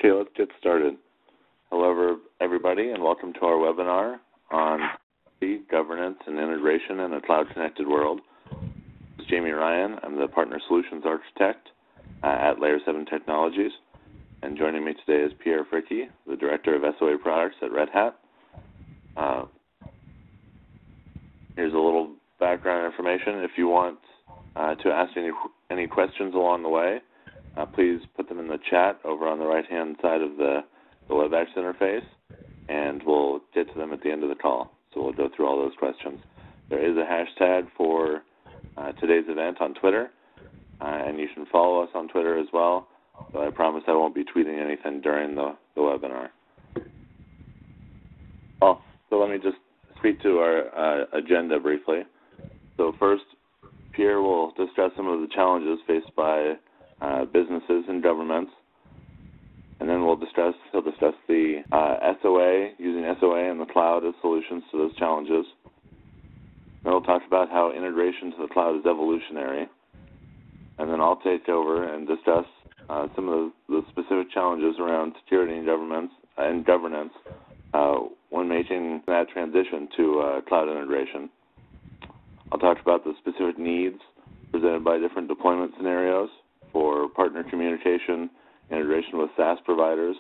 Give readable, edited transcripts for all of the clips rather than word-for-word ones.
Okay, let's get started. Hello, everybody, and welcome to our webinar on governance and integration in a cloud-connected world. This is Jamie Ryan. I'm the Partner Solutions Architect at Layer 7 Technologies. And joining me today is Pierre Fricke, the Director of SOA Products at Red Hat. Here's a little background information. If you want to ask any questions along the way, please put them in the chat over on the right-hand side of the WebEx interface, and we'll get to them at the end of the call. So we'll go through all those questions. There is a hashtag for today's event on Twitter, and you can follow us on Twitter as well, but I promise I won't be tweeting anything during the webinar. So let me just speak to our agenda briefly. So first, Pierre will discuss some of the challenges faced by businesses and governments, and then he'll discuss the SOA, using SOA and the cloud as solutions to those challenges. Then we'll talk about how integration to the cloud is evolutionary, and then I'll take over and discuss some of the specific challenges around security and governance when making that transition to cloud integration. I'll talk about the specific needs presented by different deployment scenarios for partner communication, integration with SaaS providers,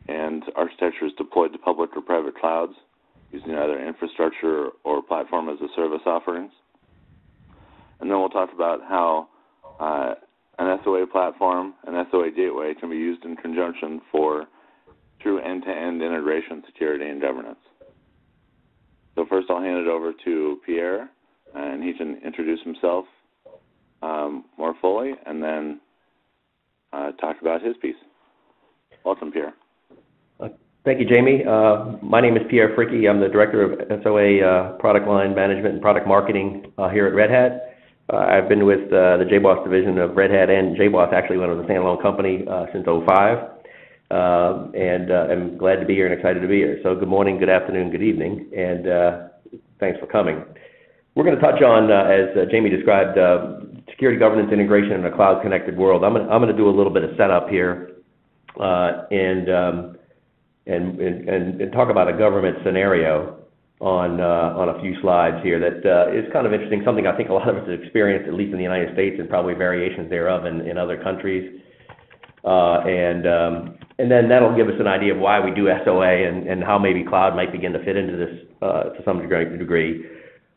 and architectures deployed to public or private clouds using either infrastructure or platform as a service offerings. And then we'll talk about how an SOA platform and SOA Gateway can be used in conjunction for true end-to-end integration, security, and governance. So first I'll hand it over to Pierre, and he can introduce himself more fully, and then talk about his piece. Welcome, Pierre. Thank you, Jamie. My name is Pierre Fricke. I'm the Director of SOA Product Line Management and Product Marketing here at Red Hat. I've been with the Jboss division of Red Hat and Jboss, actually one of the standalone company since '05. And I'm glad to be here and excited to be here. So good morning, good afternoon, good evening, and thanks for coming. We're going to touch on, as Jamie described, security governance integration in a cloud-connected world. I'm going to do a little bit of setup here and talk about a government scenario on a few slides here that is kind of interesting, something I think a lot of us have experienced, at least in the United States, and probably variations thereof in other countries. And then that'll give us an idea of why we do SOA and how maybe cloud might begin to fit into this to some degree.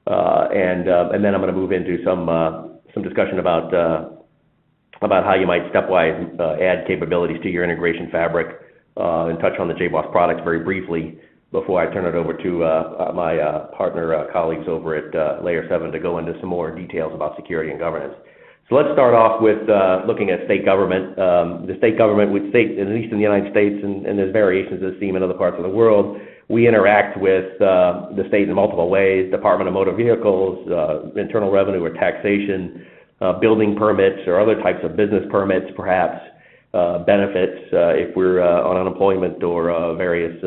And then I'm going to move into some discussion about how you might stepwise add capabilities to your integration fabric, and touch on the Jboss products very briefly before I turn it over to my partner colleagues over at Layer 7 to go into some more details about security and governance. So let's start off with looking at state government. The state government, at least in the United States, and there's variations of this theme in other parts of the world, we interact with the state in multiple ways: Department of Motor Vehicles, Internal Revenue or taxation, building permits or other types of business permits, perhaps, benefits if we're on unemployment, or various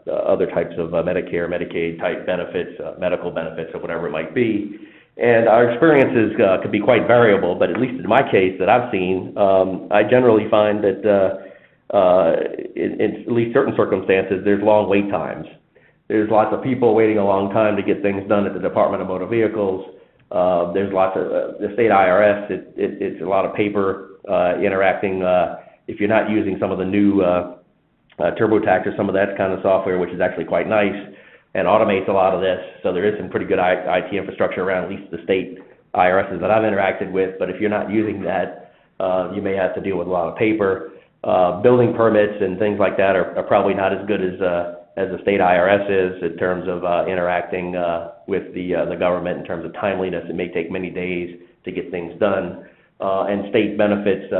other types of Medicare, Medicaid type benefits, medical benefits, or whatever it might be. And our experiences could be quite variable, but at least in my case that I've seen, I generally find that in at least certain circumstances, there's long wait times. There's lots of people waiting a long time to get things done at the Department of Motor Vehicles. There's lots of the state IRS. It's a lot of paper interacting. If you're not using some of the new TurboTax or some of that kind of software, which is actually quite nice and automates a lot of this, so there is some pretty good IT infrastructure around, at least the state IRSs that I've interacted with. But if you're not using that, you may have to deal with a lot of paper. Building permits and things like that are probably not as good as the state IRS is in terms of interacting with the government in terms of timeliness. It may take many days to get things done. And state benefits,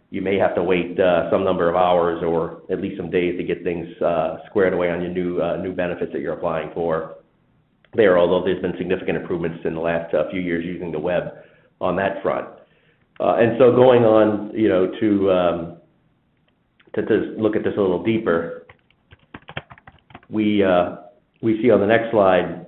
you may have to wait some number of hours or at least some days to get things squared away on your new benefits that you're applying for there, although there's been significant improvements in the last few years using the web on that front. And so going on, to look at this a little deeper, we see on the next slide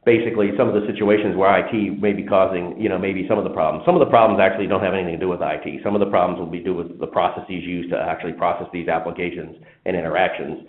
basically some of the situations where IT may be causing, maybe some of the problems. Some of the problems actually don't have anything to do with IT. Some of the problems will be due with the processes used to actually process these applications and interactions.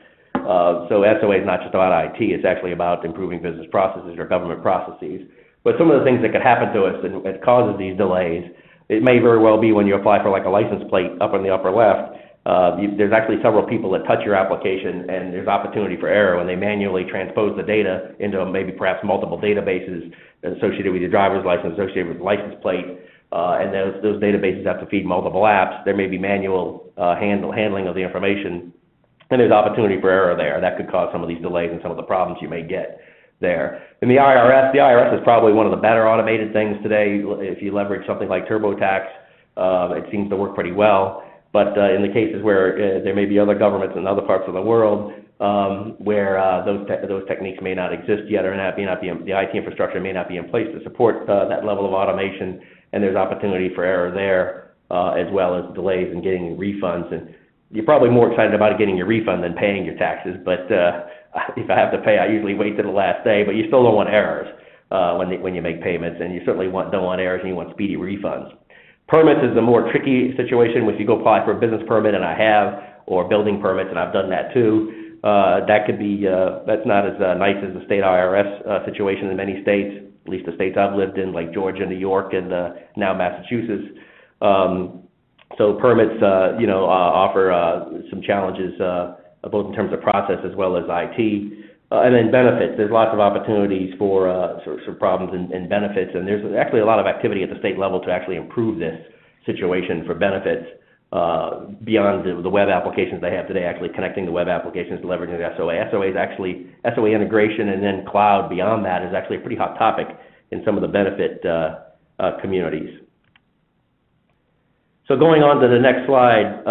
So SOA is not just about IT, it's actually about improving business processes or government processes. But some of the things that could happen to us and it causes these delays, it may very well be when you apply for like a license plate up in the upper left, there's actually several people that touch your application, and there's opportunity for error when they manually transpose the data into maybe perhaps multiple databases associated with your driver's license, associated with the license plate, and those databases have to feed multiple apps. There may be manual handling of the information, and there's opportunity for error there. That could cause some of these delays and some of the problems you may get there. In the IRS is probably one of the better automated things today. If you leverage something like TurboTax, it seems to work pretty well. But in the cases where there may be other governments in other parts of the world where those techniques may not exist yet, or the IT infrastructure may not be in place to support that level of automation, and there's opportunity for error there, as well as delays in getting refunds. And you're probably more excited about getting your refund than paying your taxes. But if I have to pay, I usually wait to the last day. But you still don't want errors when you make payments, and you certainly don't want errors, and you want speedy refunds. Permits is a more tricky situation. If you go apply for a business permit, and I have, or building permits, and I've done that too, that could be, that's not as nice as the state IRS situation in many states, at least the states I've lived in, like Georgia, New York, and now Massachusetts. So permits, offer some challenges, both in terms of process as well as IT. And then benefits, there's lots of opportunities for problems in benefits, and there's actually a lot of activity at the state level to actually improve this situation for benefits beyond the web applications they have today, actually connecting the web applications to leveraging the SOA. SOA integration and then cloud beyond that is actually a pretty hot topic in some of the benefit communities. So going on to the next slide,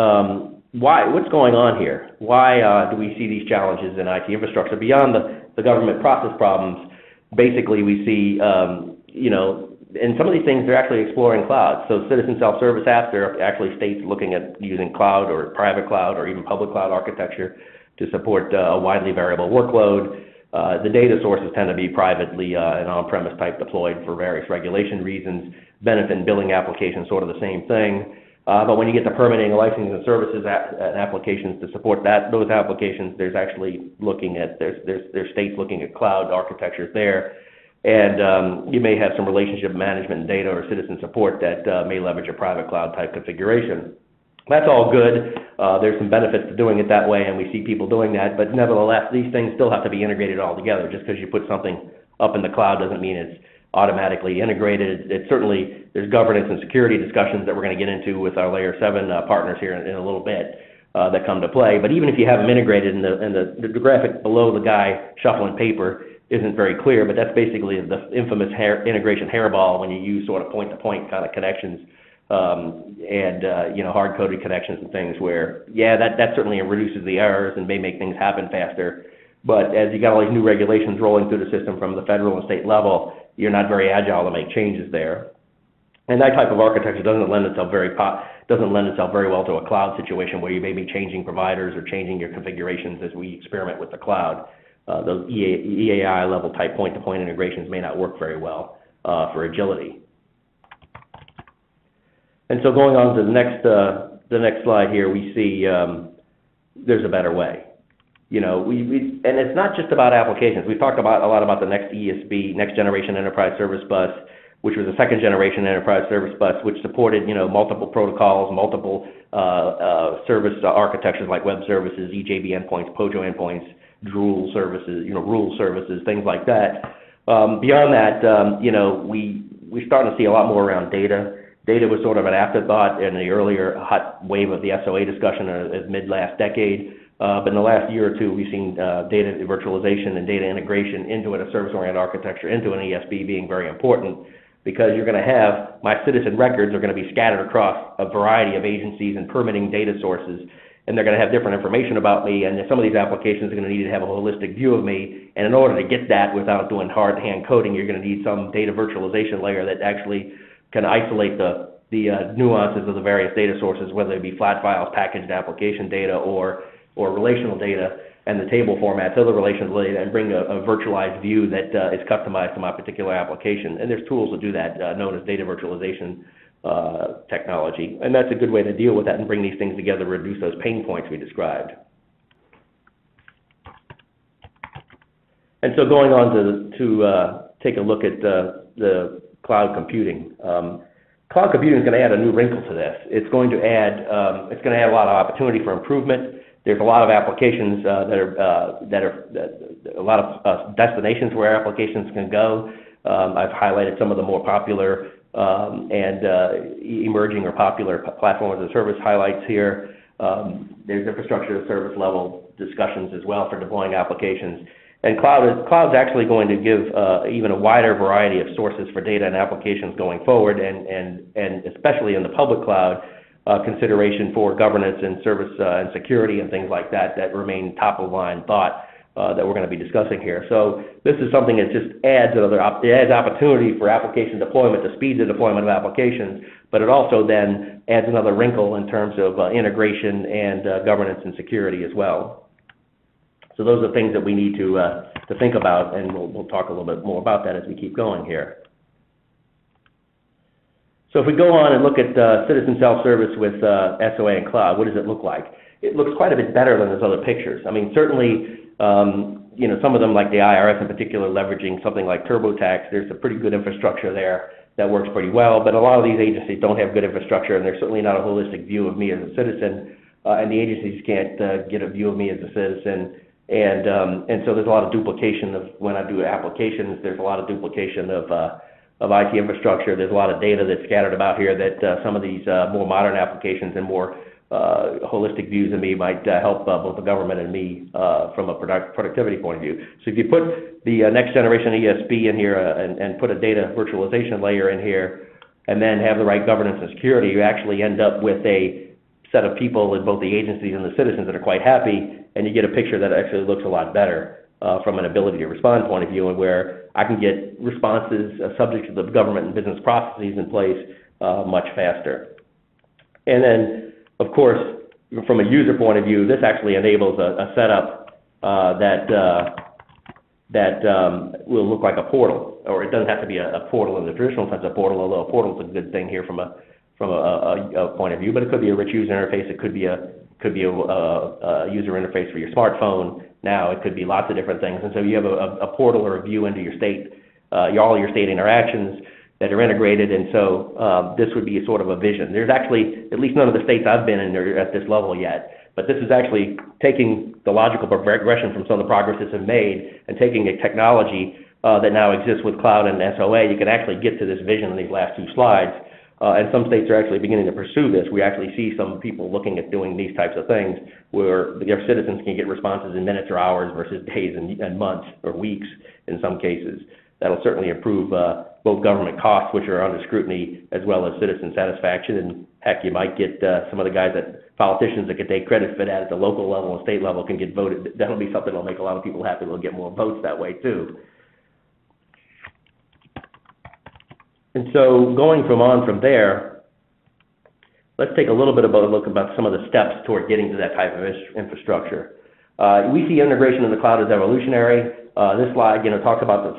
what's going on here? Why do we see these challenges in IT infrastructure beyond the government process problems? Basically, we see, and some of these things they're actually exploring cloud. So citizen self-service apps, there are actually states looking at using cloud or private cloud or even public cloud architecture to support a widely variable workload. The data sources tend to be privately and on-premise type deployed for various regulation reasons. Benefit and billing applications, sort of the same thing. But when you get to permitting, licensing, and services applications to support those applications, there's actually there's states looking at cloud architectures there, and you may have some relationship management and data or citizen support that may leverage a private cloud type configuration. That's all good. There's some benefits to doing it that way, and we see people doing that. But nevertheless, these things still have to be integrated all together. Just because you put something up in the cloud doesn't mean it's automatically integrated. There's governance and security discussions that we're going to get into with our Layer 7 partners here in a little bit that come to play. But even if you have them integrated, and the graphic below the guy shuffling paper isn't very clear, but that's basically the infamous integration hairball when you use sort of point-to-point kind of connections and hard-coded connections and things where, that certainly reduces the errors and may make things happen faster. But as you got all these new regulations rolling through the system from the federal and state level, you're not very agile to make changes there. And that type of architecture doesn't lend itself very well to a cloud situation where you may be changing providers or changing your configurations as we experiment with the cloud. Those EAI level type point-to-point integrations may not work very well for agility. And so going on to the next slide here, we see there's a better way. And it's not just about applications. We've talked a lot about the next ESB, Next Generation Enterprise Service Bus, which was a second generation enterprise service bus, which supported, multiple protocols, multiple service architectures like web services, EJB endpoints, POJO endpoints, rule services, things like that. Beyond that, we're starting to see a lot more around data. Data was sort of an afterthought in the earlier hot wave of the SOA discussion mid last decade. But in the last year or two, we've seen data virtualization and data integration into a service-oriented architecture, into an ESB being very important, because you're going to have, my citizen records are going to be scattered across a variety of agencies and permitting data sources, and they're going to have different information about me, and some of these applications are going to need to have a holistic view of me, and in order to get that without doing hard hand coding, you're going to need some data virtualization layer that actually can isolate the nuances of the various data sources, whether it be flat files, packaged application data, or relational data, and the table formats, other relations related, and bring a virtualized view that is customized to my particular application. And there's tools to do that, known as data virtualization technology. And that's a good way to deal with that and bring these things together, reduce those pain points we described. And so going on to take a look at the cloud computing. Cloud computing is going to add a new wrinkle to this. It's going to add a lot of opportunity for improvement. There's a lot of applications a lot of destinations where applications can go. I've highlighted some of the more popular and emerging or popular platform as a service highlights here. There's infrastructure as a service level discussions as well for deploying applications. And cloud's actually going to give even a wider variety of sources for data and applications going forward, and especially in the public cloud, consideration for governance and service and security and things like that remain top of line thought that we're going to be discussing here. So this is something that just adds opportunity for application deployment, to speed the deployment of applications, but it also then adds another wrinkle in terms of integration and governance and security as well. So those are things that we need to think about, and we'll talk a little bit more about that as we keep going here. So if we go on and look at citizen self-service with SOA and cloud, what does it look like? It looks quite a bit better than those other pictures. I mean, certainly, some of them, like the IRS in particular, leveraging something like TurboTax, there's a pretty good infrastructure there that works pretty well, but a lot of these agencies don't have good infrastructure, and there's certainly not a holistic view of me as a citizen, and the agencies can't get a view of me as a citizen. And so there's a lot of duplication of, when I do applications, there's a lot of duplication of IT infrastructure. There's a lot of data that's scattered about here that some of these more modern applications and more holistic views of me might help both the government and me from a productivity point of view. So if you put the next generation ESB in here and put a data virtualization layer in here, and then have the right governance and security, you actually end up with a set of people in both the agencies and the citizens that are quite happy, and you get a picture that actually looks a lot better from an ability to respond point of view, and where I can get responses subject to the government and business processes in place much faster. And then, of course, from a user point of view, this actually enables a setup that will look like a portal, or it doesn't have to be a portal in the traditional sense of portal, although a portal is a good thing here from a point of view, but it could be a rich user interface. It could be a user interface for your smartphone. Now it could be lots of different things, and so you have a portal or a view into your state, all your state interactions that are integrated, and so this would be a sort of a vision. There's actually, at least none of the states I've been in are at this level yet, but this is actually taking the logical progression from some of the progress that's been made and taking a technology that now exists with cloud and SOA. You can actually get to this vision in these last two slides. And some states are actually beginning to pursue this. We actually see some people looking at doing these types of things where their citizens can get responses in minutes or hours versus days and months or weeks in some cases. That'll certainly improve both government costs, which are under scrutiny, as well as citizen satisfaction. And heck, you might get some of the guys politicians that could take credit for that at the local level and state level can get voted. That'll be something that'll make a lot of people happy. They'll get more votes that way too. And so going from there, let's take a little bit of a look about some of the steps toward getting to that type of infrastructure. We see integration in the cloud as evolutionary. This slide, talks about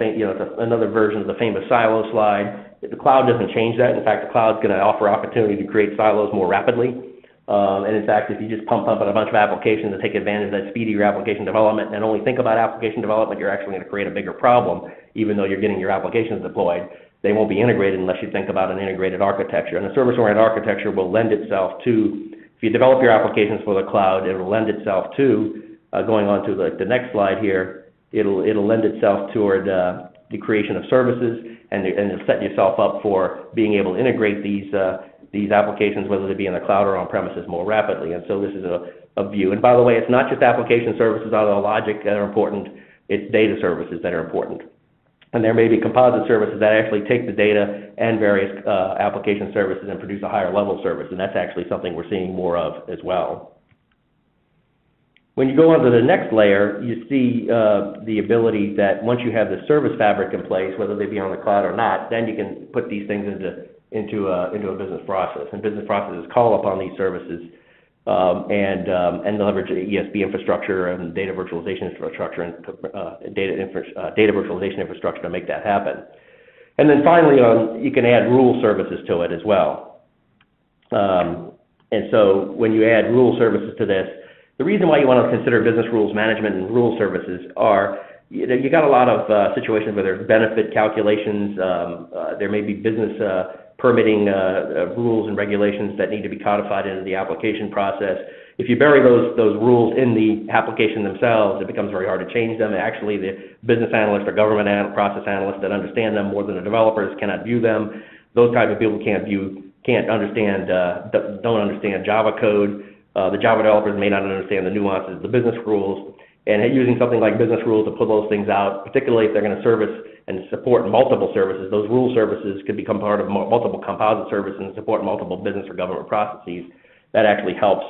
another version of the famous silo slide. The cloud doesn't change that. In fact, the cloud's going to offer opportunity to create silos more rapidly. And in fact, if you just pump up a bunch of applications to take advantage of that speedier application development and only think about application development, you're actually going to create a bigger problem, even though you're getting your applications deployed. They won't be integrated unless you think about an integrated architecture. And a service-oriented architecture will lend itself to, if you develop your applications for the cloud, it will lend itself to, going on to the next slide here, it'll lend itself toward the creation of services, and it'll set yourself up for being able to integrate these applications, whether they be in the cloud or on premises, more rapidly. And so this is a view. And by the way, it's not just application services out of the logic that are important, it's data services that are important. And there may be composite services that actually take the data and various application services and produce a higher level service, and that's actually something we're seeing more of as well. When you go on to the next layer, you see the ability that once you have the service fabric in place, whether they be on the cloud or not, then you can put these things into a business process. And business processes call upon these services and leverage ESB infrastructure and data virtualization infrastructure and data virtualization infrastructure to make that happen. And then finally, you can add rule services to it as well. And so when you add rule services to this, the reason why you want to consider business rules management and rule services are you got a lot of situations where there's benefit calculations. There may be business permitting rules and regulations that need to be codified into the application process. If you bury those rules in the application themselves, it becomes very hard to change them. Actually, the business analysts or government process analysts that understand them more than the developers cannot view them. Those type of people don't understand Java code. The Java developers may not understand the nuances of the business rules. And using something like business rules to pull those things out, particularly if they're going to service and support multiple services, those rule services could become part of multiple composite services and support multiple business or government processes. That actually helps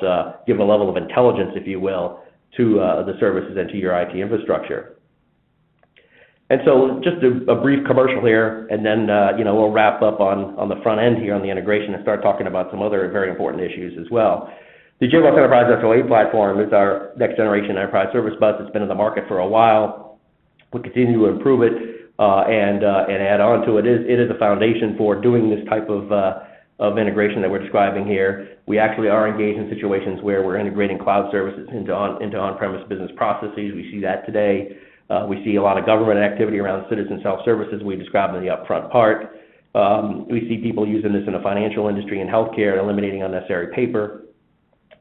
give a level of intelligence, if you will, to the services and to your IT infrastructure. And so just a brief commercial here, and then we'll wrap up on the front end here on the integration and start talking about some other very important issues as well. The Jboss Enterprise SOA platform is our next generation enterprise service bus. It's been in the market for a while. We'll continue to improve it and add on to it. It is a foundation for doing this type of integration that we're describing here. We actually are engaged in situations where we're integrating cloud services into on-premise business processes. We see that today. We see a lot of government activity around citizen self-services we described in the upfront part. We see people using this in the financial industry and healthcare, eliminating unnecessary paper,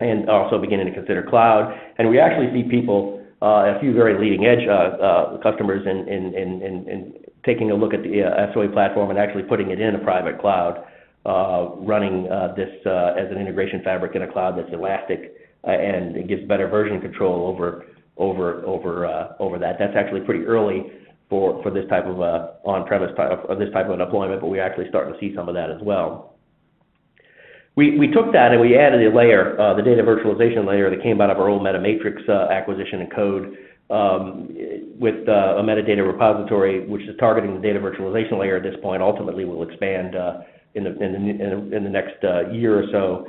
and also beginning to consider cloud. And we actually see people, a few very leading edge customers in taking a look at the SOA platform and actually putting it in a private cloud, running this as an integration fabric in a cloud that's elastic and it gives better version control over that. That's actually pretty early for this type of on-premise this type of deployment, but we're actually starting to see some of that as well. We took that and we added a layer, the data virtualization layer that came out of our old MetaMatrix acquisition and code with a metadata repository, which is targeting the data virtualization layer at this point. Ultimately, will expand in the next year or so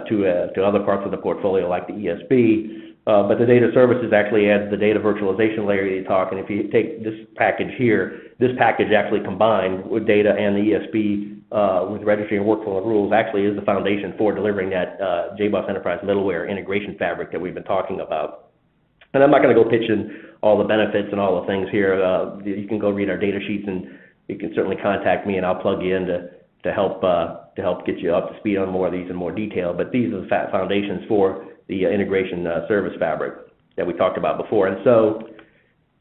to other parts of the portfolio like the ESB. But the data services actually adds the data virtualization layer you talk, and if you take this package here, this package actually combined with data and the ESB with registry and workflow and rules actually is the foundation for delivering that Jboss Enterprise middleware integration fabric that we've been talking about. And I'm not going to go pitch in all the benefits and all the things here. You can go read our data sheets, and you can certainly contact me, and I'll plug you in to help get you up to speed on more of these in more detail. But these are the foundations for the integration service fabric that we talked about before. And so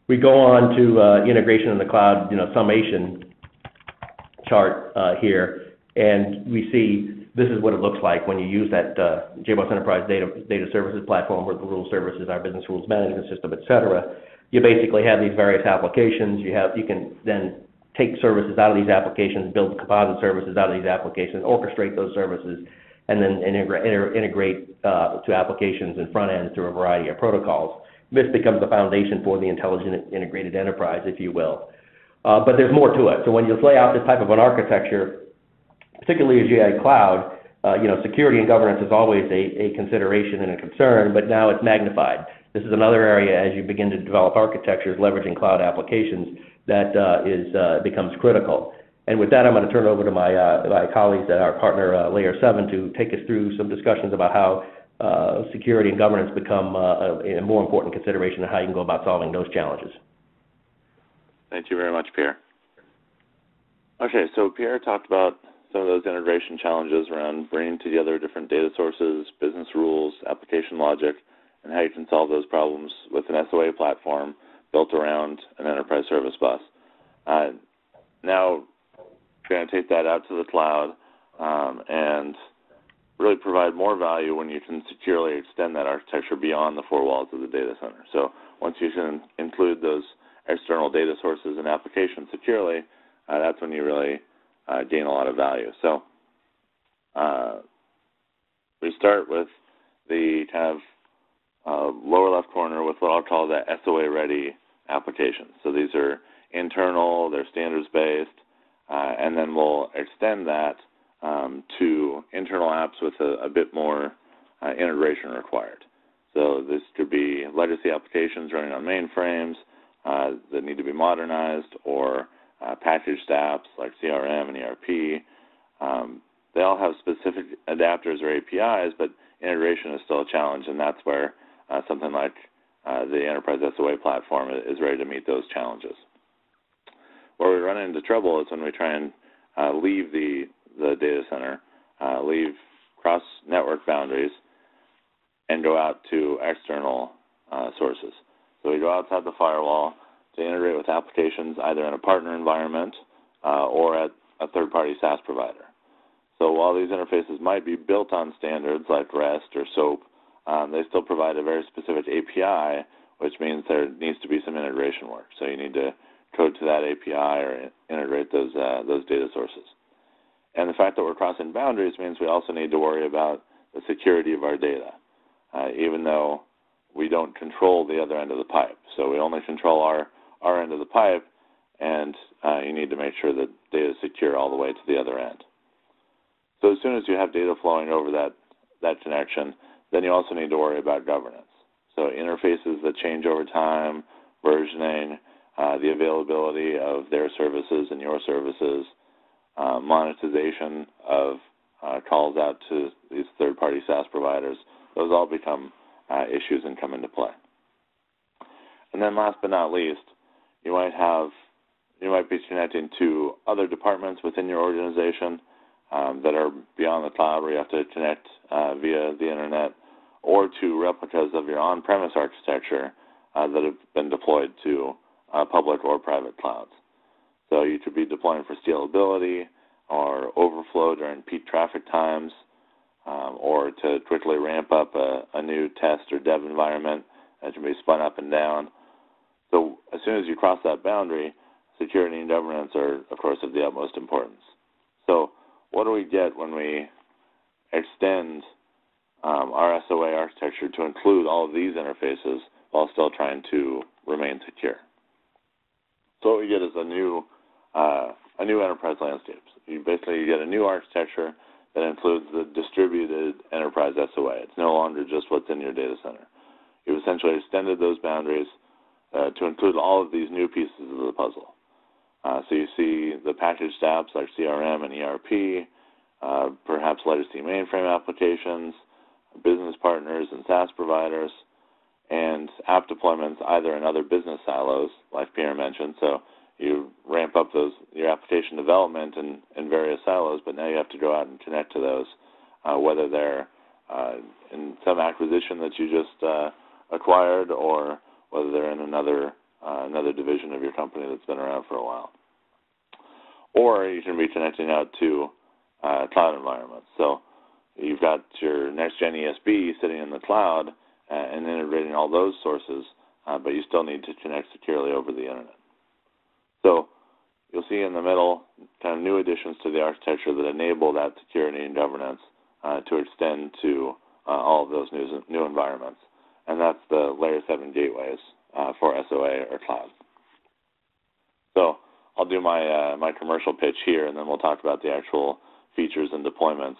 we go on to integration in the cloud, summation chart here, and we see this is what it looks like when you use that Jboss Enterprise data services platform with the rule services, our business rules management system, et cetera. You basically have these various applications. You can then take services out of these applications, build composite services out of these applications, orchestrate those services, and then integrate to applications and front end through a variety of protocols. This becomes the foundation for the intelligent integrated enterprise, if you will. But there's more to it. So when you lay out this type of an architecture, particularly as you add cloud, security and governance is always a consideration and a concern, but now it's magnified. This is another area as you begin to develop architectures leveraging cloud applications that becomes critical. And with that, I'm going to turn it over to my colleagues at our partner, Layer 7, to take us through some discussions about how security and governance become a more important consideration and how you can go about solving those challenges. Thank you very much, Pierre. Okay, so Pierre talked about some of those integration challenges around bringing together different data sources, business rules, application logic, and how you can solve those problems with an SOA platform built around an enterprise service bus. Now, we're going to take that out to the cloud and really provide more value when you can securely extend that architecture beyond the four walls of the data center. So once you can include those external data sources and applications securely, that's when you really gain a lot of value. So we start with the kind of lower left corner with what I'll call the SOA-ready applications. So these are internal, they're standards-based, and then we'll extend that to internal apps with a bit more integration required. So this could be legacy applications running on mainframes that need to be modernized, or packaged apps like CRM and ERP. They all have specific adapters or APIs, but integration is still a challenge, and that's where something like the Enterprise SOA platform is ready to meet those challenges. Where we run into trouble is when we try and leave the data center, leave cross-network boundaries, and go out to external sources. So we go outside the firewall to integrate with applications either in a partner environment or at a third-party SaaS provider. So while these interfaces might be built on standards like REST or SOAP, they still provide a very specific API, which means there needs to be some integration work. So you need to code to that API or integrate those data sources. And the fact that we're crossing boundaries means we also need to worry about the security of our data, even though we don't control the other end of the pipe. So we only control our end of the pipe, and you need to make sure that data is secure all the way to the other end. So as soon as you have data flowing over that connection, then you also need to worry about governance. So interfaces that change over time, versioning, the availability of their services and your services, monetization of calls out to these third-party SaaS providers, those all become issues and come into play. And then last but not least, you might be connecting to other departments within your organization that are beyond the cloud, where you have to connect via the internet, or to replicas of your on-premise architecture that have been deployed to public or private clouds. So you could be deploying for scalability or overflow during peak traffic times, or to quickly ramp up a new test or dev environment that can be spun up and down. So as soon as you cross that boundary, security and governance are, of course, of the utmost importance. So what do we get when we extend our SOA architecture to include all of these interfaces while still trying to remain secure? So what we get is a new enterprise landscape. You basically get a new architecture that includes the distributed enterprise SOA. It's no longer just what's in your data center. You've essentially extended those boundaries to include all of these new pieces of the puzzle. So you see the packaged apps like CRM and ERP, perhaps legacy mainframe applications, business partners and SaaS providers, and app deployments either in other business silos, like Pierre mentioned. So you ramp up your application development in various silos, but now you have to go out and connect to those, whether they're in some acquisition that you just acquired, or whether they're in another division of your company that's been around for a while. Or you can be connecting out to cloud environments. So you've got your next-gen ESB sitting in the cloud and integrating all those sources, but you still need to connect securely over the internet. So you'll see in the middle kind of new additions to the architecture that enable that security and governance to extend to all of those new environments. And that's the Layer 7 gateways for SOA or cloud. So I'll do my commercial pitch here, and then we'll talk about the actual features and deployments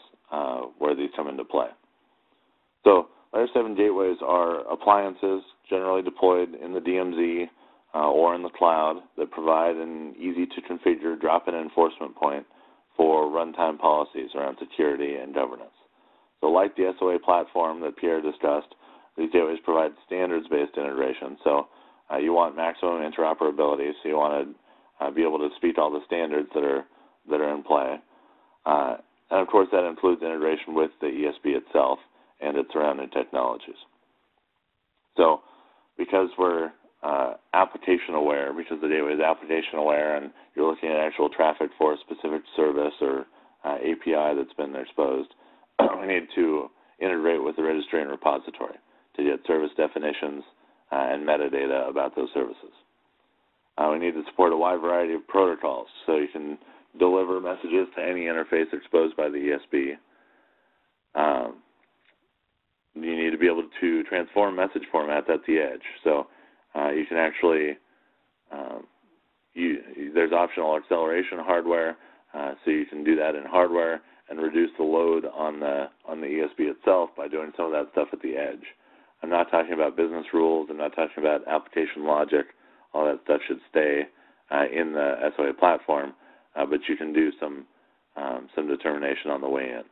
where these come into play. So Layer 7 gateways are appliances generally deployed in the DMZ or in the cloud that provide an easy-to-configure drop-in enforcement point for runtime policies around security and governance. So like the SOA platform that Pierre discussed, these gateways provide standards-based integration. So you want maximum interoperability, so you want to be able to speak all the standards that are in play. And of course, that includes integration with the ESB itself and its surrounding technologies. So because we're application aware, because the gateway is application aware, and you're looking at actual traffic for a specific service or API that's been exposed, we need to integrate with the registry and repository to get service definitions and metadata about those services. We need to support a wide variety of protocols, so you can deliver messages to any interface exposed by the ESB. You need to be able to transform message formats at the edge. So you can actually, there's optional acceleration hardware, so you can do that in hardware, and reduce the load on the ESB itself by doing some of that stuff at the edge. I'm not talking about business rules. I'm not talking about application logic. All that stuff should stay in the SOA platform, but you can do some determination on the way in.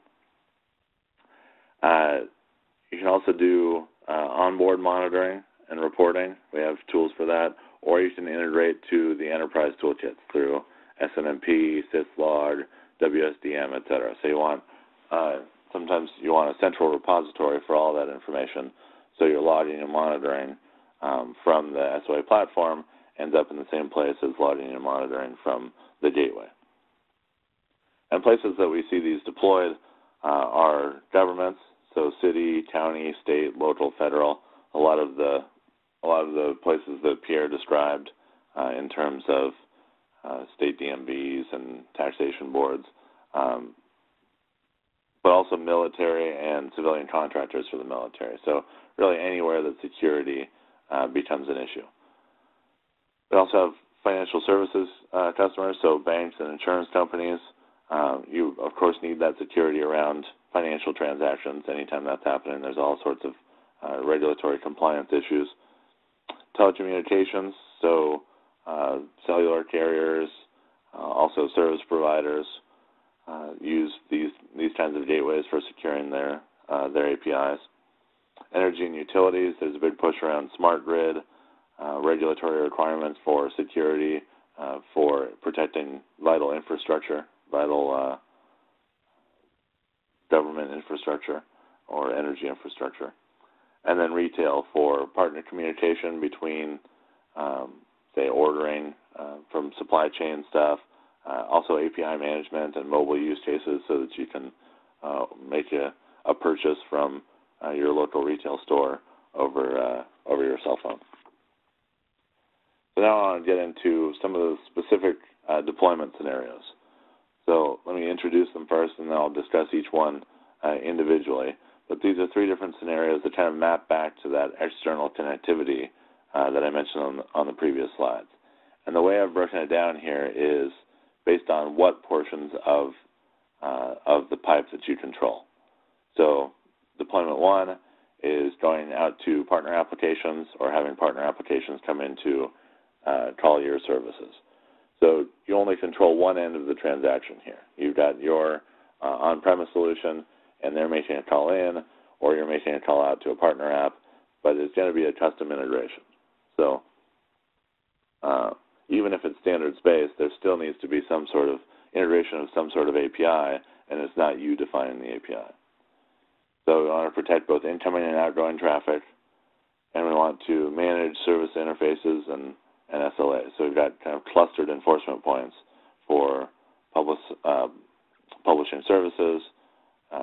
You can also do onboard monitoring and reporting. We have tools for that. Or you can integrate to the enterprise toolkits through SNMP, syslog, WSDM, etc. So you want, sometimes you want a central repository for all that information. So your logging and monitoring from the SOA platform ends up in the same place as logging and monitoring from the gateway. And places that we see these deployed are governments, so city, county, state, local, federal. A lot of the places that Pierre described in terms of state DMVs and taxation boards, but also military and civilian contractors for the military. So really anywhere that security becomes an issue. We also have financial services customers, so banks and insurance companies. You, of course, need that security around financial transactions. Anytime that's happening, there's all sorts of regulatory compliance issues. Telecommunications, so cellular carriers, also service providers use these kinds of gateways for securing their APIs. Energy and utilities, there's a big push around smart grid, regulatory requirements for security, for protecting vital infrastructure, vital government infrastructure or energy infrastructure. And then retail for partner communication between, say, ordering from supply chain stuff, also API management and mobile use cases so that you can make a purchase from your local retail store over your cell phone. So now I want to get into some of the specific deployment scenarios. So let me introduce them first, and then I'll discuss each one individually. But these are three different scenarios that kind of map back to that external connectivity that I mentioned on the previous slides. And the way I've broken it down here is based on what portions of the pipe that you control. So deployment one is going out to partner applications or having partner applications come in to call your services. So you only control one end of the transaction here. You've got your on-premise solution, and they're making a call in, or you're making a call out to a partner app, but it's going to be a custom integration. So even if it's standards-based, there still needs to be some sort of integration of some sort of API, and it's not you defining the API. So we want to protect both incoming and outgoing traffic, and we want to manage service interfaces and SLAs. So we've got kind of clustered enforcement points for publishing services,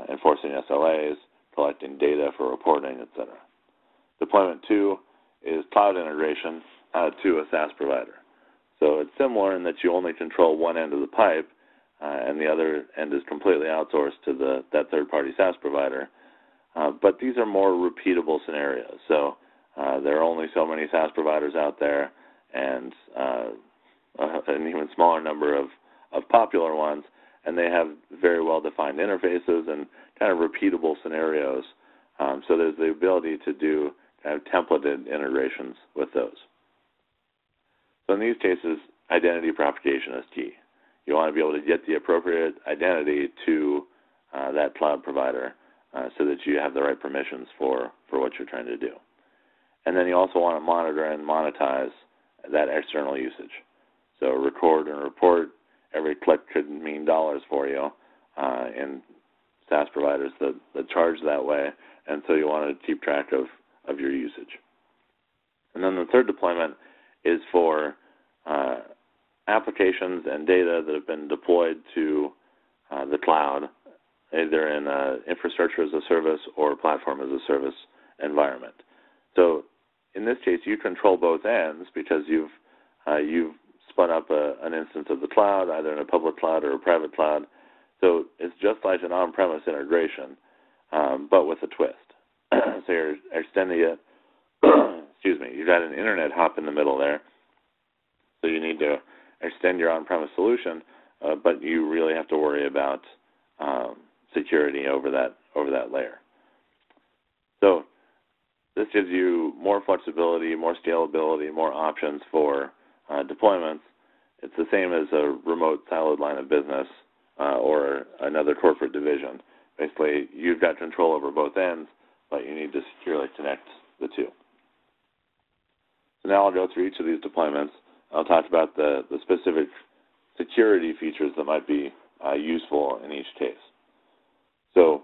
enforcing SLAs, collecting data for reporting, etc. Deployment two is cloud integration to a SaaS provider. So it's similar in that you only control one end of the pipe, and the other end is completely outsourced to that third-party SaaS provider. But these are more repeatable scenarios. So there are only so many SaaS providers out there, and an even smaller number of popular ones, and they have very well-defined interfaces and kind of repeatable scenarios. So there's the ability to do kind of templated integrations with those. So in these cases, identity propagation is key. You want to be able to get the appropriate identity to that cloud provider so that you have the right permissions for what you're trying to do. And then you also want to monitor and monetize that external usage. So record and report. Every click could mean dollars for you in SaaS providers that charge that way, and so you want to keep track of your usage. And then the third deployment is for applications and data that have been deployed to the cloud, either in infrastructure as a service or platform as a service environment. So in this case, you control both ends because you've spun up an instance of the cloud, either in a public cloud or a private cloud. So it's just like an on-premise integration, but with a twist. So you're extending it, excuse me, you've got an internet hop in the middle there. So you need to extend your on-premise solution, but you really have to worry about security over that layer. So this gives you more flexibility, more scalability, more options for deployments. It's the same as a remote siloed line of business or another corporate division. Basically, you've got control over both ends, but you need to securely connect the two. So now I'll go through each of these deployments. I'll talk about the specific security features that might be useful in each case. So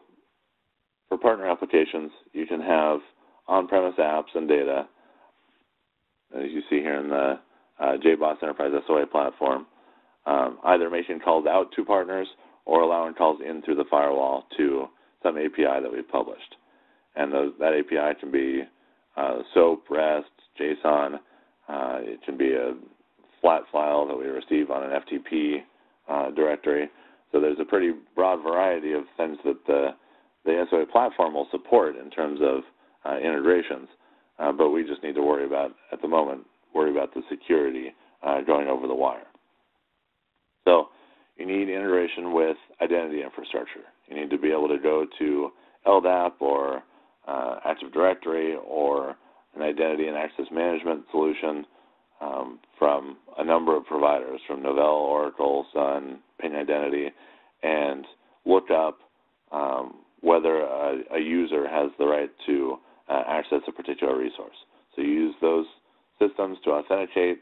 for partner applications, you can have on-premise apps and data, as you see here in the Jboss Enterprise SOA platform, either making calls out to partners or allowing calls in through the firewall to some API that we've published. And that API can be SOAP, REST, JSON. It can be a flat file that we receive on an FTP directory. So there's a pretty broad variety of things that the SOA platform will support in terms of integrations, but we just need to worry about, at the moment, the security going over the wire. So you need integration with identity infrastructure. You need to be able to go to LDAP or Active Directory or an identity and access management solution from a number of providers, from Novell, Oracle, Sun, Ping Identity, and look up whether a user has the right to access a particular resource. So you use those systems to authenticate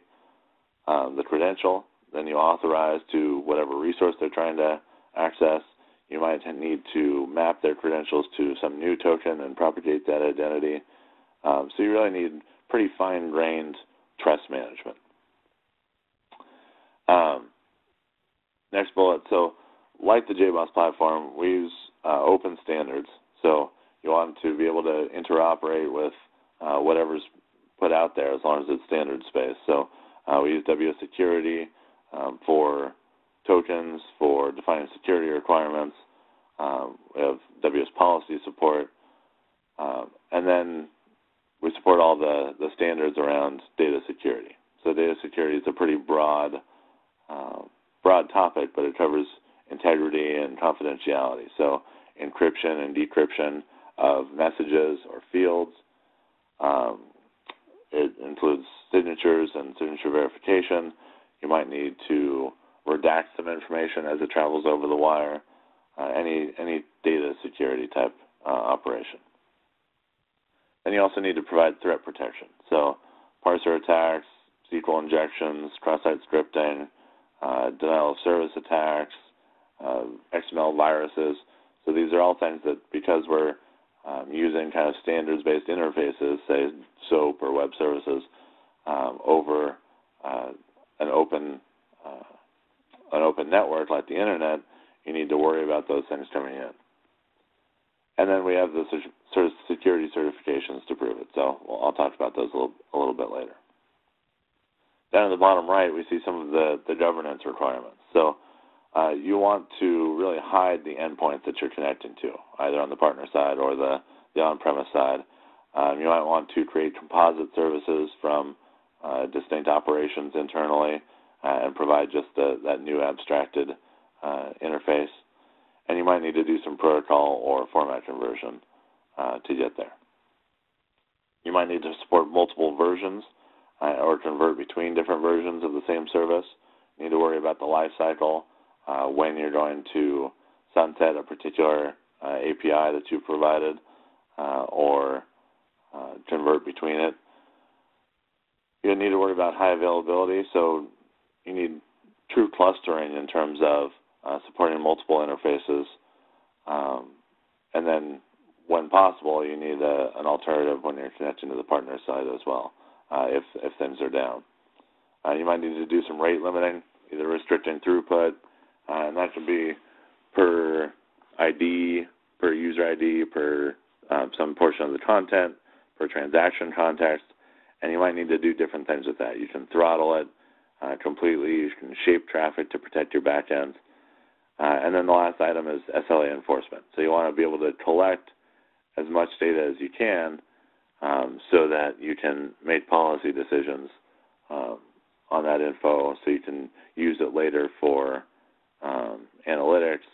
the credential, then you authorize to whatever resource they're trying to access. You might need to map their credentials to some new token and propagate that identity. So you really need pretty fine-grained trust management. Next bullet, so like the Jboss platform, we use open standards. So you want to be able to interoperate with whatever's put out there as long as it's standards-based. So we use WS Security for tokens, for defining security requirements. We have WS policy support. And then we support all the standards around data security. So data security is a pretty broad topic, but it covers integrity and confidentiality. So encryption and decryption of messages or fields. It includes signatures and signature verification. You might need to redact some information as it travels over the wire. Any data security type operation. Then you also need to provide threat protection. So parser attacks, SQL injections, cross-site scripting, denial of service attacks, XML viruses. So these are all things that, because we're using kind of standards-based interfaces, say SOAP or web services, over an open network like the internet, you need to worry about those things coming in. And then we have the sort of security certifications to prove it. So I'll talk about those a little bit later. Down at the bottom right, we see some of the governance requirements. So you want to really hide the endpoint that you're connecting to, either on the partner side or the on-premise side. You might want to create composite services from distinct operations internally and provide just that new abstracted interface. And you might need to do some protocol or format conversion to get there. You might need to support multiple versions or convert between different versions of the same service. You need to worry about the life cycle, when you're going to sunset a particular API that you provided or convert between it. You need to worry about high availability, so you need true clustering in terms of supporting multiple interfaces. And then, when possible, you need an alternative when you're connecting to the partner side as well, if things are down. You might need to do some rate limiting, either restricting throughput, and that can be per ID, per user ID, per some portion of the content, per transaction context, and you might need to do different things with that. You can throttle it completely. You can shape traffic to protect your backends. And then the last item is SLA enforcement. So you want to be able to collect as much data as you can so that you can make policy decisions on that info, so you can use it later for analytics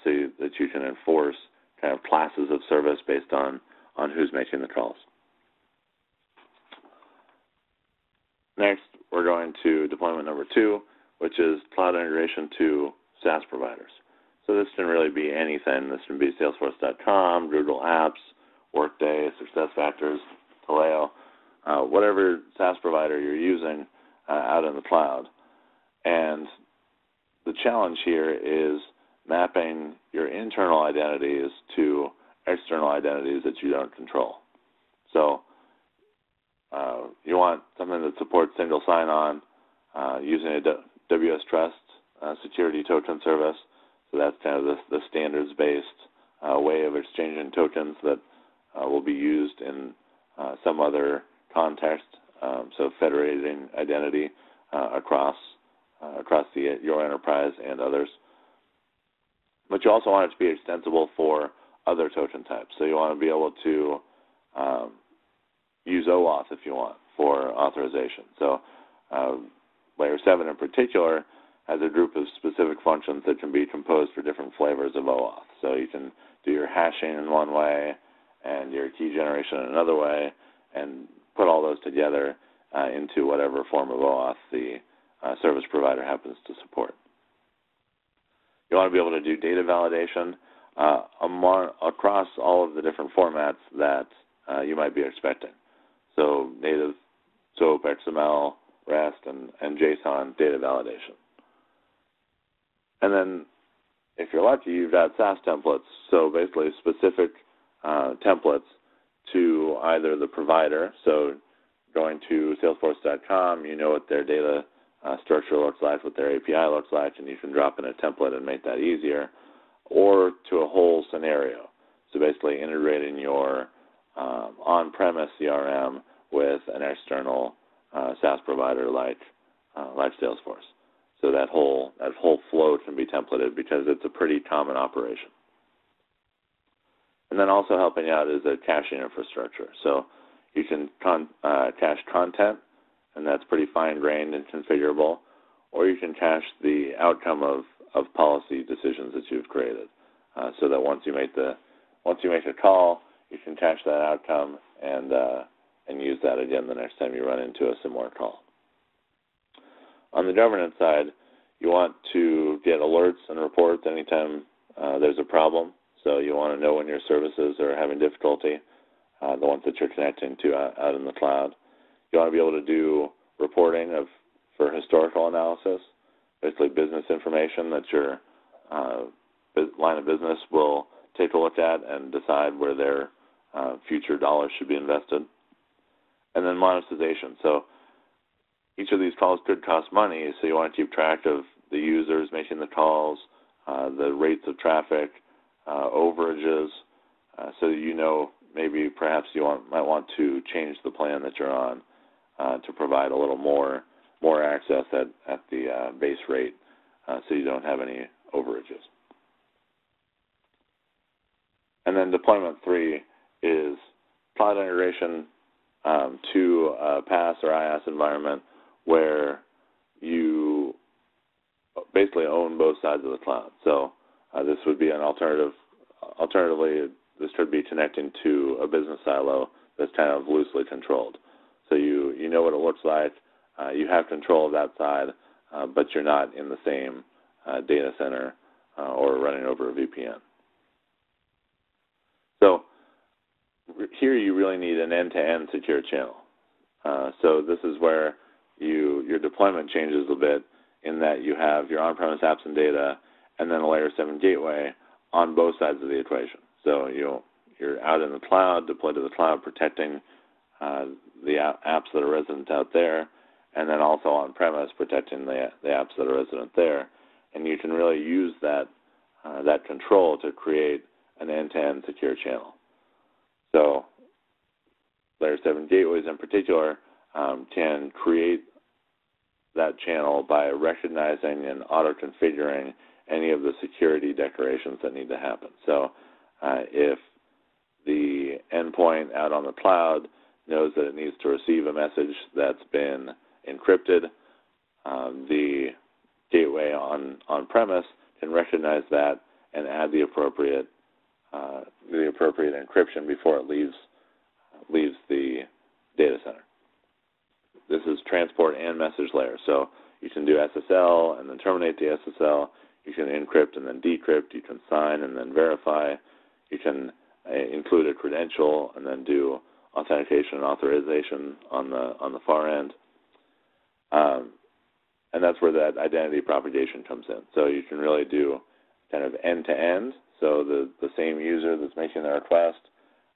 that you can enforce kind of classes of service based on who's making the calls. Next, we're going to deployment number 2, which is cloud integration to SaaS providers. So this can really be anything. This can be Salesforce.com, Google Apps, Workday, SuccessFactors, Taleo, whatever SaaS provider you're using out in the cloud. And the challenge here is mapping your internal identities to external identities that you don't control. So you want something that supports single sign-on using a WS Trust security token service. So that's kind of the standards-based way of exchanging tokens that will be used in some other context. So federating identity across your enterprise and others. But you also want it to be extensible for other token types. So you want to be able to use OAuth if you want for authorization. So Layer 7 in particular has a group of specific functions that can be composed for different flavors of OAuth. So you can do your hashing in one way and your key generation in another way and put all those together into whatever form of OAuth the service provider happens to support. You want to be able to do data validation across all of the different formats that you might be expecting. So native SOAP, XML, REST, and JSON data validation. And then if you're lucky, you've got SaaS templates, so basically specific templates to either the provider, so going to Salesforce.com, you know what their data structure looks like, what their API looks like, and you can drop in a template and make that easier, or to a whole scenario. So basically integrating your on-premise CRM with an external SaaS provider like Salesforce. So that whole flow can be templated because it's a pretty common operation. And then also helping out is a caching infrastructure. So you can cache content, and that's pretty fine-grained and configurable, or you can cache the outcome of policy decisions that you've created, so that once you make a call, you can cache that outcome and use that again the next time you run into a similar call. On the governance side, you want to get alerts and reports anytime there's a problem. So you want to know when your services are having difficulty, the ones that you're connecting to out in the cloud. You want to be able to do reporting for historical analysis, basically business information that your line of business will take a look at and decide where their future dollars should be invested. And then monetization. So each of these calls could cost money, so you want to keep track of the users making the calls, the rates of traffic, overages, so you know maybe perhaps you might want to change the plan that you're on to provide a little more access at the base rate, so you don't have any overages. And then deployment 3 is cloud integration to a PaaS or IaaS environment where you basically own both sides of the cloud. So this would be an alternative. Alternatively, this could be connecting to a business silo that's kind of loosely controlled. So you know what it looks like. You have control of that side, but you're not in the same data center or running over a VPN. So here you really need an end-to-end secure channel. So this is where your deployment changes a bit in that you have your on-premise apps and data and then a Layer 7 gateway on both sides of the equation. So you're out in the cloud, deployed to the cloud, protecting the apps that are resident out there, and then also on-premise, protecting the apps that are resident there. And you can really use that control to create an end-to-end secure channel. So Layer 7 gateways in particular can create that channel by recognizing and auto-configuring any of the security declarations that need to happen. So if the endpoint out on the cloud knows that it needs to receive a message that's been encrypted, the gateway on-premise can recognize that and add the appropriate encryption before it leaves the data center. This is transport and message layer. So you can do SSL and then terminate the SSL. You can encrypt and then decrypt. You can sign and then verify. You can include a credential and then do authentication and authorization on the far end. And that's where that identity propagation comes in. So you can really do kind of end-to-end. So the same user that's making the request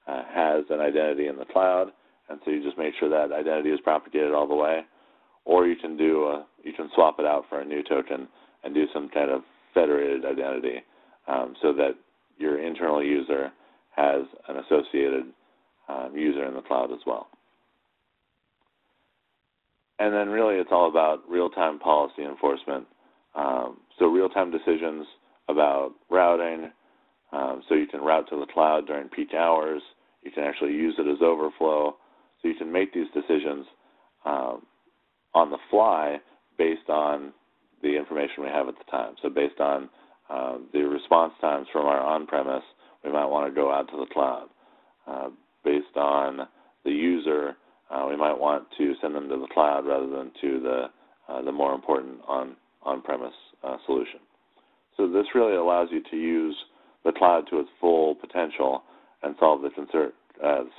has an identity in the cloud, and so you just make sure that identity is propagated all the way. Or you can you can swap it out for a new token and do some kind of federated identity so that your internal user has an associated user in the cloud as well. And then really it's all about real-time policy enforcement. So real-time decisions about routing, so you can route to the cloud during peak hours. You can actually use it as overflow. So you can make these decisions on the fly based on the information we have at the time. So based on the response times from our on-premise, we might want to go out to the cloud. Based on the user, we might want to send them to the cloud rather than to the more important on-premise solution. So this really allows you to use the cloud to its full potential and solve the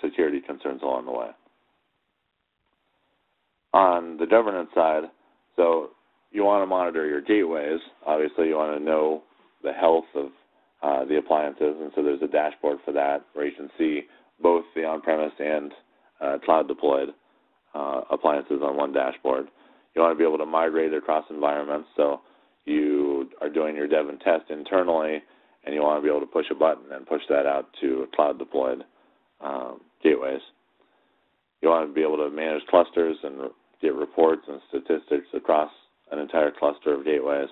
security concerns along the way. On the governance side, so you want to monitor your gateways. Obviously, you want to know the health of the appliances, and so there's a dashboard for that where you can see both the on-premise and cloud-deployed appliances on one dashboard. You want to be able to migrate across environments, so you are doing your dev and test internally, and you want to be able to push a button and push that out to cloud-deployed gateways. You want to be able to manage clusters and get reports and statistics across an entire cluster of gateways.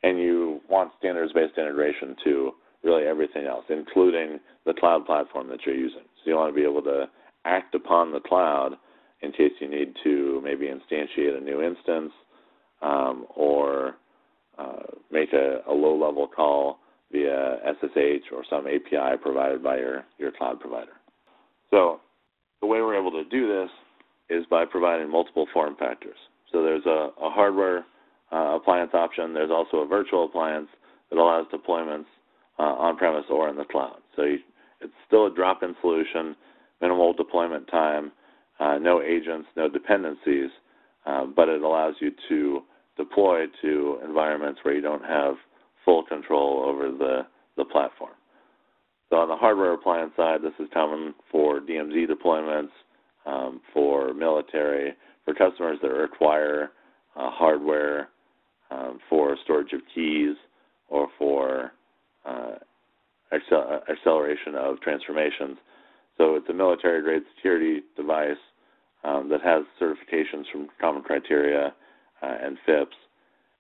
And you want standards-based integration to really everything else, including the cloud platform that you're using. So you want to be able to act upon the cloud in case you need to maybe instantiate a new instance or make a low-level call via SSH or some API provided by your cloud provider. So the way we're able to do this is by providing multiple form factors. So there's a hardware appliance option. There's also a virtual appliance that allows deployments on-premise or in the cloud. So it's still a drop-in solution, minimal deployment time, no agents, no dependencies, but it allows you to deploy to environments where you don't have full control over the platform. So on the hardware appliance side, this is common for DMZ deployments, for military, for customers that require hardware for storage of keys or for acceleration of transformations. So it's a military-grade security device that has certifications from Common Criteria and FIPS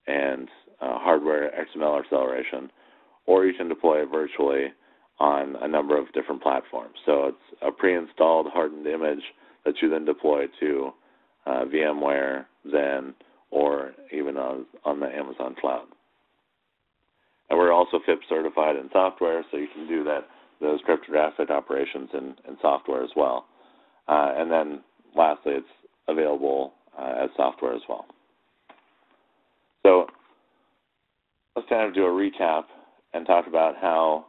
and hardware XML acceleration, or you can deploy it virtually on a number of different platforms. So it's a pre-installed hardened image that you then deploy to VMware, Zen, or even on the Amazon cloud. And we're also FIPS certified in software, so you can do those cryptographic operations in software as well. And then lastly, it's available as software as well. So let's kind of do a recap and talk about how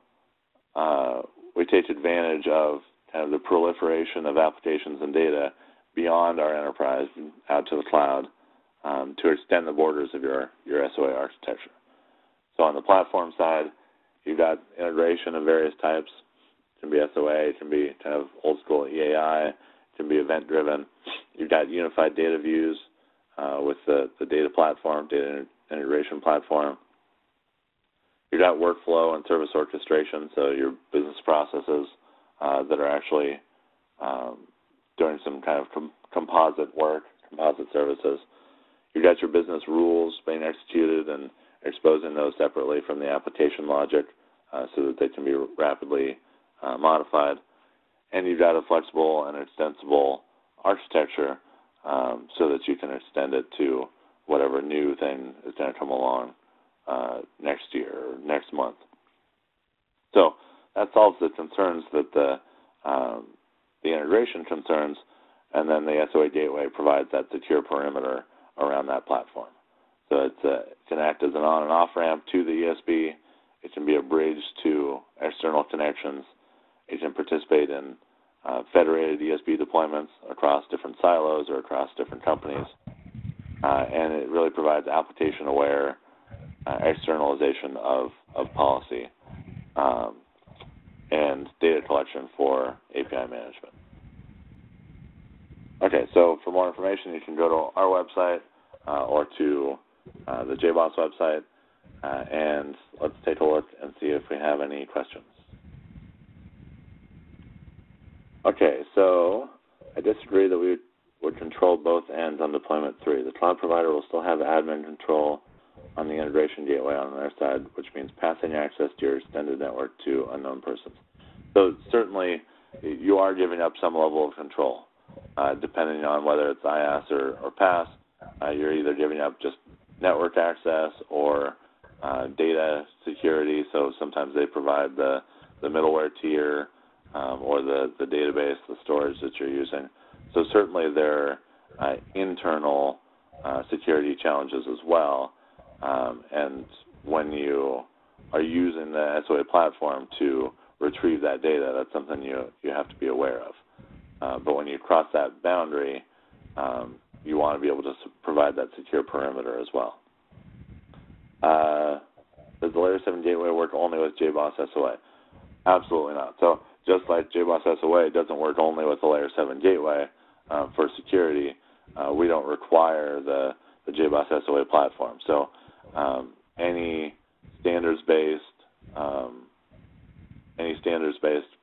we take advantage of kind of the proliferation of applications and data beyond our enterprise and out to the cloud to extend the borders of your SOA architecture. So on the platform side, you've got integration of various types. It can be SOA, it can be kind of old school EAI, it can be event-driven. You've got unified data views with the data platform, data integration platform. You've got workflow and service orchestration, so your business processes that are actually doing some kind of composite work, composite services. You've got your business rules being executed and exposing those separately from the application logic so that they can be rapidly modified. And you've got a flexible and extensible architecture so that you can extend it to whatever new thing is going to come along next year or next month. So that solves the concerns that the integration concerns, and then the SOA Gateway provides that secure perimeter around that platform. So it can act as an on and off ramp to the ESB. It can be a bridge to external connections. It can participate in federated ESB deployments across different silos or across different companies. And it really provides application-aware externalization of policy and data collection for API management. Okay, so for more information, you can go to our website or to the Jboss website, and let's take a look and see if we have any questions. Okay, so I disagree that we would control both ends on deployment 3. The cloud provider will still have admin control on the integration gateway on their side, which means passing access to your extended network to unknown persons. So certainly you are giving up some level of control. Depending on whether it's IaaS or PaaS, you're either giving up just network access or data security. So sometimes they provide the middleware tier or the database, the storage that you're using. So certainly there are internal security challenges as well. And when you are using the SOA platform to retrieve that data, that's something you have to be aware of. But when you cross that boundary, you want to be able to provide that secure perimeter as well. Does the Layer 7 gateway work only with Jboss SOA? Absolutely not. So just like Jboss SOA doesn't work only with the Layer 7 gateway for security, we don't require the Jboss SOA platform. So any standards-based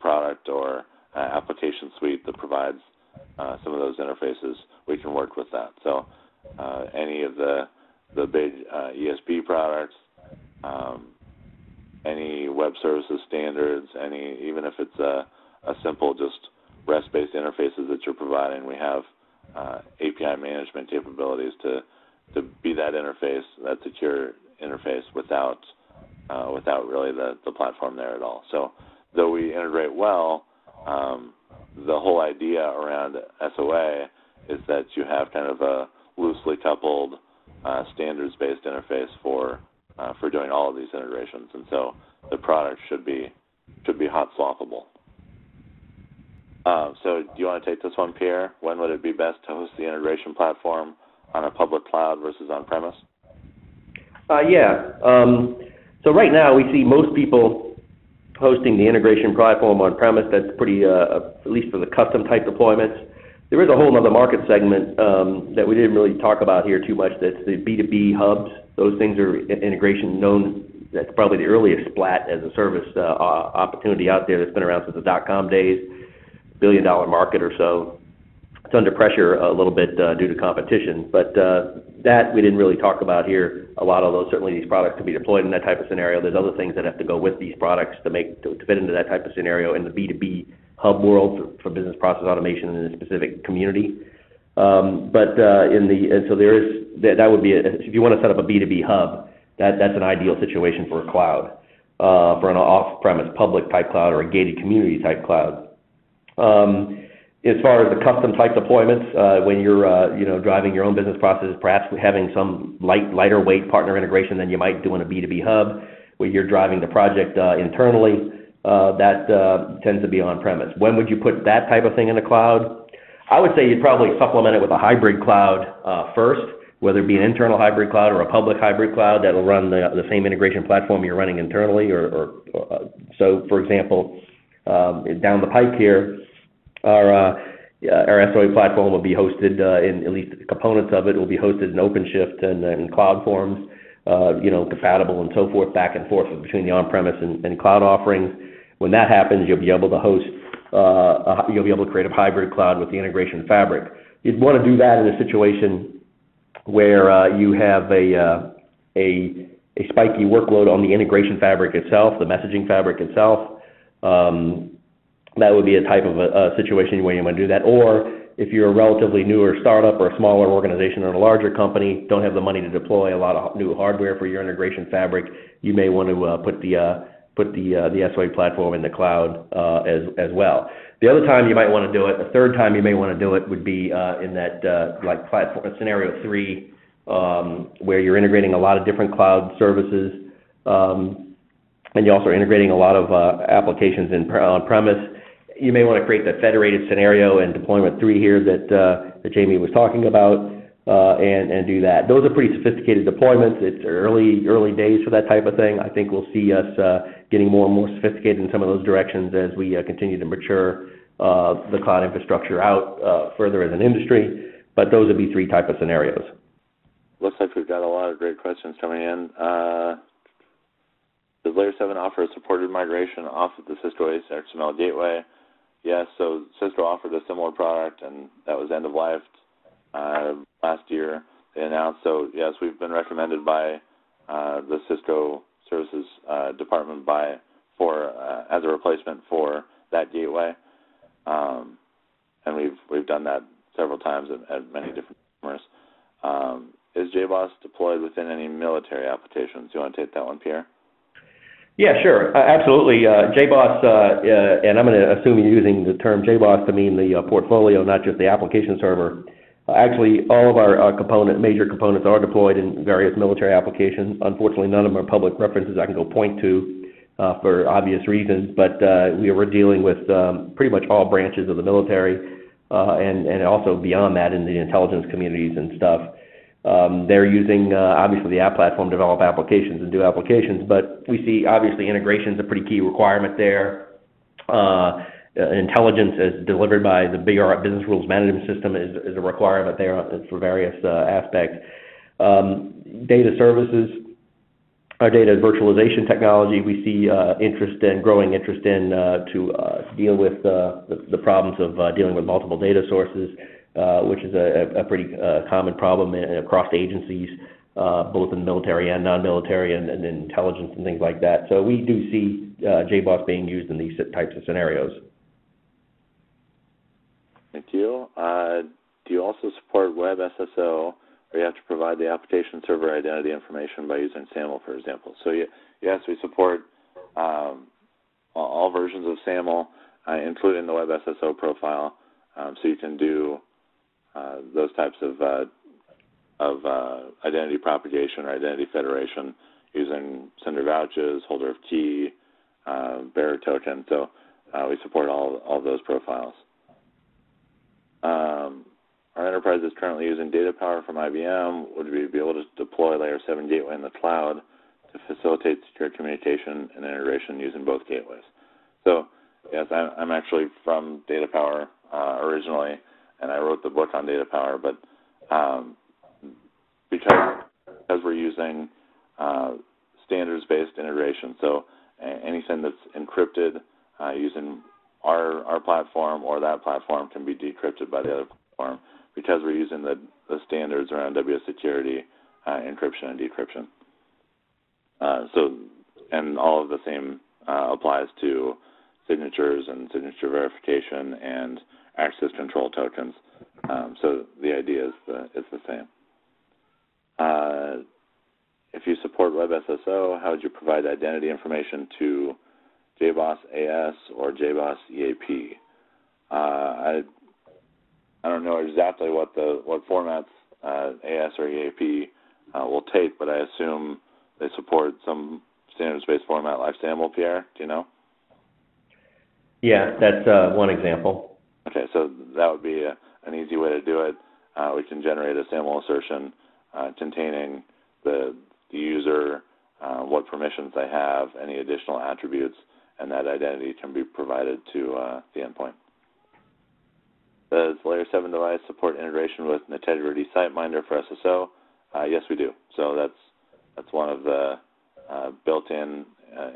product or application suite that provides some of those interfaces, we can work with that. So any of the big ESB products, any web services standards, even if it's a simple just REST-based interfaces that you're providing, we have API management capabilities to be that interface, that secure interface without really the platform there at all. So though we integrate well, the whole idea around SOA is that you have kind of a loosely coupled standards-based interface for doing all of these integrations, and so the product should be hot swappable. So do you want to take this one, Pierre? When would it be best to host the integration platform on a public cloud versus on-premise? Yeah. So right now we see most people hosting the integration platform on-premise. That's pretty, at least for the custom type deployments. There is a whole other market segment that we didn't really talk about here too much. That's the B2B hubs. Those things are integration known. That's probably the earliest Splat as a service opportunity out there that's been around since the .com days, $1 billion market or so. It's under pressure a little bit due to competition, but that we didn't really talk about here. A lot of those, certainly these products can be deployed in that type of scenario. There's other things that have to go with these products to fit into that type of scenario in the B2B hub world for business process automation in a specific community. So there is, that would be, if you want to set up a B2B hub, that's an ideal situation for a cloud, for an off-premise public type cloud or a gated community type cloud. As far as the custom type deployments, when you're driving your own business processes, perhaps having some lighter weight partner integration than you might do in a B2B hub, where you're driving the project internally, that tends to be on-premise. When would you put that type of thing in the cloud? I would say you'd probably supplement it with a hybrid cloud first, whether it be an internal hybrid cloud or a public hybrid cloud that'll run the same integration platform you're running internally. So, for example, down the pike here, our SOA platform will be hosted in at least components of it will be hosted in OpenShift and CloudForms, compatible and so forth, back and forth between the on-premise and cloud offerings. When that happens, you'll be able to host, you'll be able to create a hybrid cloud with the integration fabric. You'd want to do that in a situation where you have a spiky workload on the integration fabric itself, the messaging fabric itself. That would be a type of a situation where you want to do that. Or if you're a relatively newer startup or a smaller organization or a larger company, don't have the money to deploy a lot of new hardware for your integration fabric, you may want to put the put the SOA platform in the cloud as well. The other time you might want to do it, the third time you may want to do it would be in that like platform scenario 3, where you're integrating a lot of different cloud services, and you're also integrating a lot of applications on-premise. You may want to create the federated scenario and deployment 3 here that Jamie was talking about, and do that. Those are pretty sophisticated deployments. It's early days for that type of thing. I think we'll see us getting more and more sophisticated in some of those directions as we continue to mature the cloud infrastructure out further as an industry. But those would be 3 type of scenarios. Looks like we've got a lot of great questions coming in. Does Layer 7 offer a supported migration off of the Cisco XML Gateway? Yes, so Cisco offered a similar product, and that was end of life last year, they announced. So, yes, we've been recommended by the Cisco Services Department as a replacement for that gateway. And we've done that several times at many different customers. Is Jboss deployed within any military applications? Do you want to take that one, Pierre? Yeah, sure. Absolutely. Jboss, and I'm going to assume you're using the term Jboss to mean the portfolio, not just the application server. Actually, all of our major components are deployed in various military applications. Unfortunately, none of them are public references I can go point to for obvious reasons, but we were dealing with pretty much all branches of the military and also beyond that in the intelligence communities and stuff. They're using, obviously, the app platform to develop applications and do applications, but we see, obviously, integration is a pretty key requirement there. Intelligence as delivered by the BR Business Rules Management System is a requirement there for various aspects. Data services, our data virtualization technology, we see growing interest in to deal with the problems of dealing with multiple data sources, which is a pretty common problem across agencies, both in military and non-military and intelligence and things like that. So we do see Jboss being used in these types of scenarios. Thank you. Do you also support Web SSO, or you have to provide the application server identity information by using SAML, for example? So yes, we support all versions of SAML, including the Web SSO profile, so you can do those types of identity propagation or identity federation using sender vouches, holder of key, bearer token. So we support all those profiles. Our enterprise is currently using data power from IBM. Would we be able to deploy Layer 7 Gateway in the cloud to facilitate secure communication and integration using both gateways? So, yes, I'm actually from data power originally, and I wrote the book on data power, but because we're using standards-based integration, so anything that's encrypted using our platform or that platform can be decrypted by the other platform because we're using the standards around WS security, encryption and decryption. And all of the same applies to signatures and signature verification and access control tokens. So the idea is the same. If you support Web SSO, how would you provide identity information to Jboss AS or Jboss EAP? I don't know exactly what formats AS or EAP will take, but I assume they support some standards-based format like SAML, Pierre. Do you know? Yeah, that's one example. Okay, so that would be an easy way to do it. We can generate a SAML assertion containing the user, what permissions they have, any additional attributes, and that identity can be provided to the endpoint. Does Layer 7 device support integration with Integrity SiteMinder for SSO? Yes, we do. So that's one of the built-in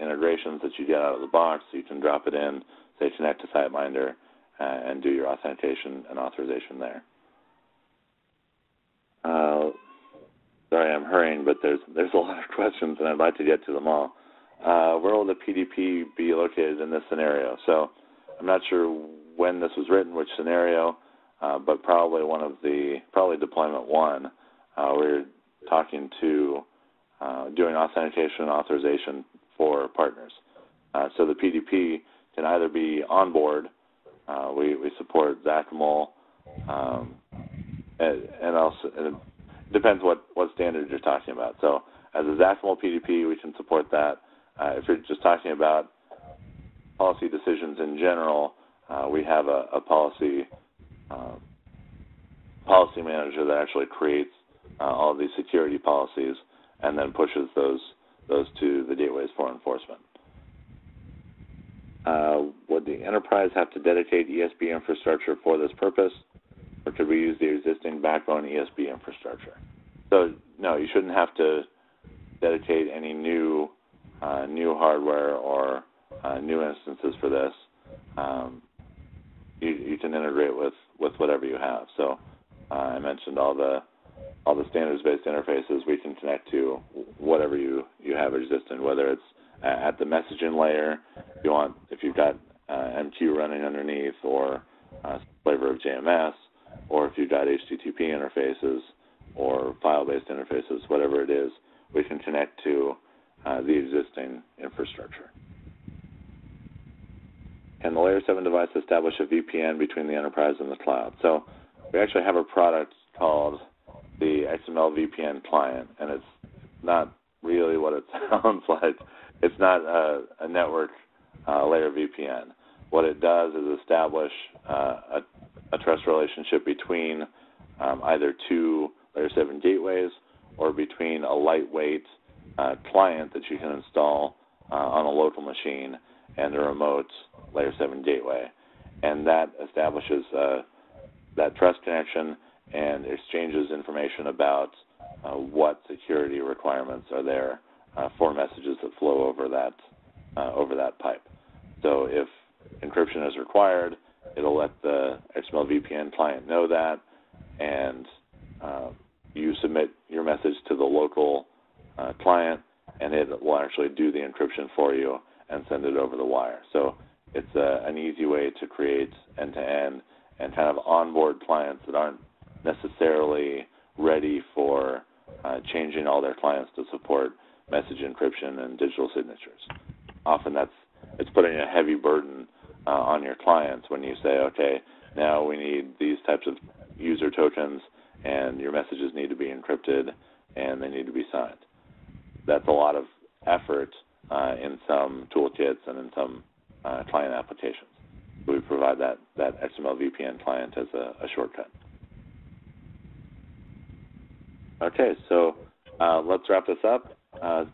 integrations that you get out of the box. So you can drop it in, say connect to SiteMinder, and do your authentication and authorization there. Sorry, I'm hurrying, but there's a lot of questions, and I'd like to get to them all. Where will the PDP be located in this scenario? So I'm not sure when this was written, which scenario, but probably deployment 1. We're talking to doing authentication and authorization for partners. So the PDP can either be on board. We support XACML, and also it depends what standard you're talking about. So as a XACML PDP, we can support that. If you're just talking about policy decisions in general, we have a policy manager that actually creates all of these security policies and then pushes those to the gateways for enforcement. Would the enterprise have to dedicate ESB infrastructure for this purpose, or could we use the existing backbone ESB infrastructure? So no, you shouldn't have to dedicate any new hardware or new instances for this. You can integrate with whatever you have. So I mentioned all the standards-based interfaces. We can connect to whatever you have existing, whether it's at the messaging layer, if you've got MQ running underneath, or some flavor of JMS, or if you've got HTTP interfaces or file-based interfaces, whatever it is, we can connect to the existing infrastructure. Can the Layer 7 device establish a VPN between the enterprise and the cloud? So we actually have a product called the XML VPN client, and it's not really what it sounds like. It's not a network layer VPN. What it does is establish a trust relationship between either two Layer 7 gateways or between a lightweight client that you can install on a local machine and a remote Layer 7 gateway. And that establishes that trust connection and exchanges information about what security requirements are there for messages that flow over that pipe. So if encryption is required, it'll let the XML VPN client know that, and you submit your message to the local client, and it will actually do the encryption for you and send it over the wire. So it's an easy way to create end-to-end and kind of onboard clients that aren't necessarily ready for changing all their clients to support message encryption and digital signatures. Often it's putting a heavy burden on your clients when you say, okay, now we need these types of user tokens, and your messages need to be encrypted, and they need to be signed. That's a lot of effort in some toolkits and in some client applications. So we provide that XML VPN client as a shortcut. Okay, so let's wrap this up.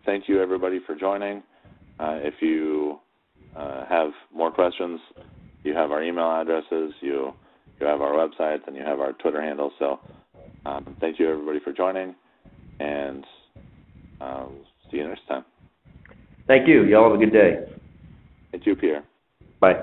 Thank you, everybody, for joining. If you have more questions, you have our email addresses, you have our websites, and you have our Twitter handle. So thank you, everybody, for joining, and see you next time. Thank you. Y'all have a good day. Thank you, Pierre. Bye.